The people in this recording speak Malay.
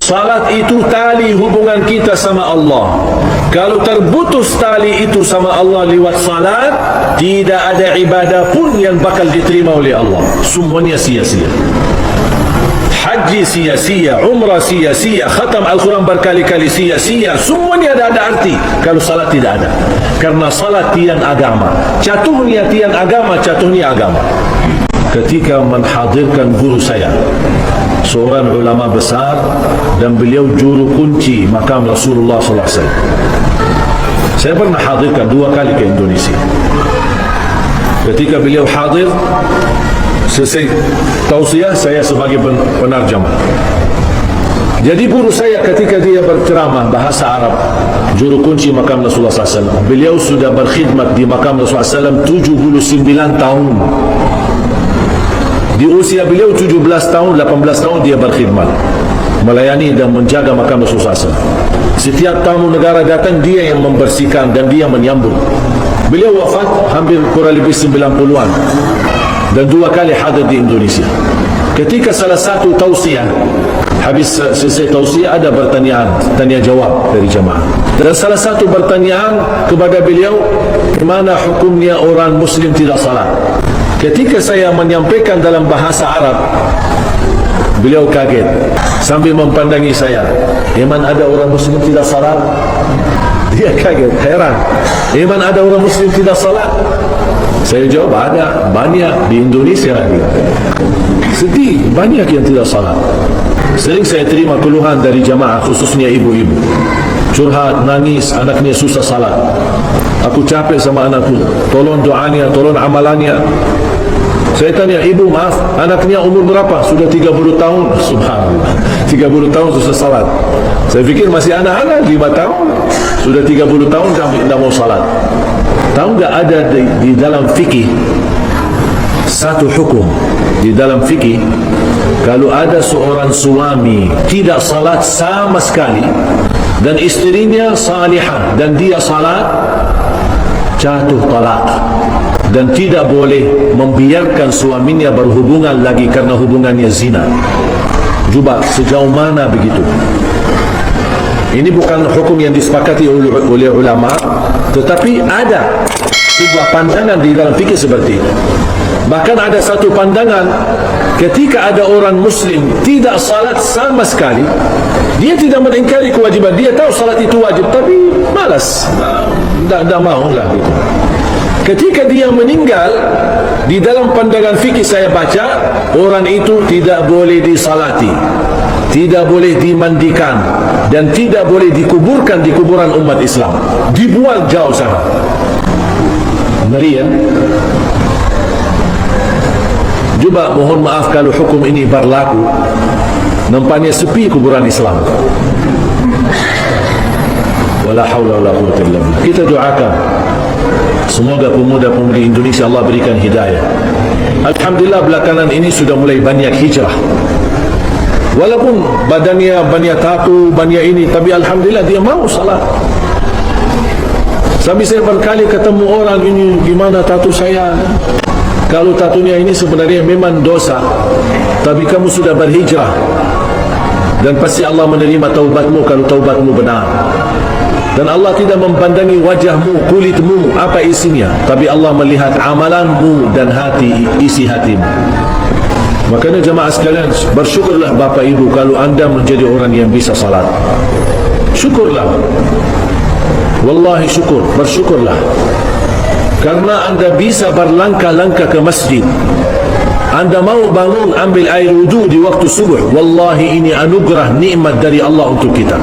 Salat itu tali hubungan kita sama Allah. Kalau terputus tali itu sama Allah lewat salat, tidak ada ibadah pun yang bakal diterima oleh Allah. Semuanya sia-sia. Haji sia-sia, umrah sia-sia, khatam Al-Quran berkali-kali sia-sia. Semuanya ada arti kalau salat tidak ada. Karena salat tiang agama. Jatuhnya tiang agama, jatuhnya agama. Ketika menghadirkan guru saya, seorang ulama besar, dan beliau juru kunci makam Rasulullah SAW. Saya pernah hadirkan 2 kali ke Indonesia. Ketika beliau hadir, selesai tausiah, saya sebagai penarjamah. Jadi guru saya ketika dia berceramah bahasa Arab, juru kunci makam Rasulullah SAW, beliau sudah berkhidmat di makam Rasulullah SAW 79 tahun. Di usia beliau 17 tahun, 18 tahun dia berkhidmat, melayani dan menjaga makam Rasulullah SAW. Setiap tamu negara datang, dia yang membersihkan dan dia menyambut. Beliau wafat hampir kurang lebih 90-an dan 2 kali hadir di Indonesia. Ketika salah satu tausiah, habis selesai tausiah ada pertanyaan, tanya jawab dari jemaah. Dan salah satu pertanyaan kepada beliau, mana hukumnya orang Muslim tidak salat? Ketika saya menyampaikan dalam bahasa Arab, beliau kaget sambil mempandangi saya. Iman ada orang Muslim tidak salat? Dia kaget, heran. Iman ada orang Muslim tidak salat? Saya jawab, ada, banyak di Indonesia. Sedih, banyak yang tidak salat. Sering saya terima keluhan dari jamaah, khususnya ibu-ibu. Curhat, nangis, anaknya susah salat. Aku capek sama anakku, tolong doanya, tolong amalannya. Saya tanya, ibu maaf, anaknya umur berapa? Sudah 30 tahun. Subhanallah, 30 tahun susah salat. Saya fikir masih anak-anak, 5 tahun. Sudah 30 tahun tidak mau salat. Tahu nggak, ada di dalam fikih satu hukum. Di dalam fikih, kalau ada seorang suami tidak salat sama sekali dan istrinya salihah dan dia salat, jatuh talak, dan tidak boleh membiarkan suaminya berhubungan lagi karena hubungannya zina. Coba sejauh mana begitu? Ini bukan hukum yang disepakati oleh ulama, tetapi ada sebuah pandangan di dalam fikih seperti itu. Bahkan ada satu pandangan, ketika ada orang Muslim tidak salat sama sekali, dia tidak mengingkari kewajiban, dia tahu salat itu wajib tapi malas, tidak mau lah gitu. Ketika dia meninggal, di dalam pandangan fikih saya baca, orang itu tidak boleh disalati, tidak boleh dimandikan, dan tidak boleh dikuburkan di kuburan umat Islam, dibuang jauh sana. Ngeri ya? Coba mohon maaf kalau hukum ini berlaku, nampaknya sepi kuburan Islam. Wala haula wala quwwata illa billah. Kita doakan semoga pemuda-pemudi Indonesia Allah berikan hidayah. Alhamdulillah belakangan ini sudah mulai banyak hijrah. Walaupun badannya banyak tatu, banyak ini, tapi alhamdulillah dia mau salat. Sampai saya berkali ketemu orang ini, gimana tatu saya? Kalau tatunya ini sebenarnya memang dosa, tapi kamu sudah berhijrah dan pasti Allah menerima taubatmu kalau taubatmu benar. Dan Allah tidak mempandangi wajahmu, kulitmu, apa isinya, tapi Allah melihat amalanmu dan hati, isi hatimu. Makanya jemaah sekalian, bersyukurlah Bapak Ibu kalau anda menjadi orang yang bisa salat. Syukurlah. Wallahi syukur, bersyukurlah. Karena anda bisa berlangkah-langkah ke masjid, anda mau bangun ambil air wudu di waktu subuh, wallahi ini anugerah nikmat dari Allah untuk kita.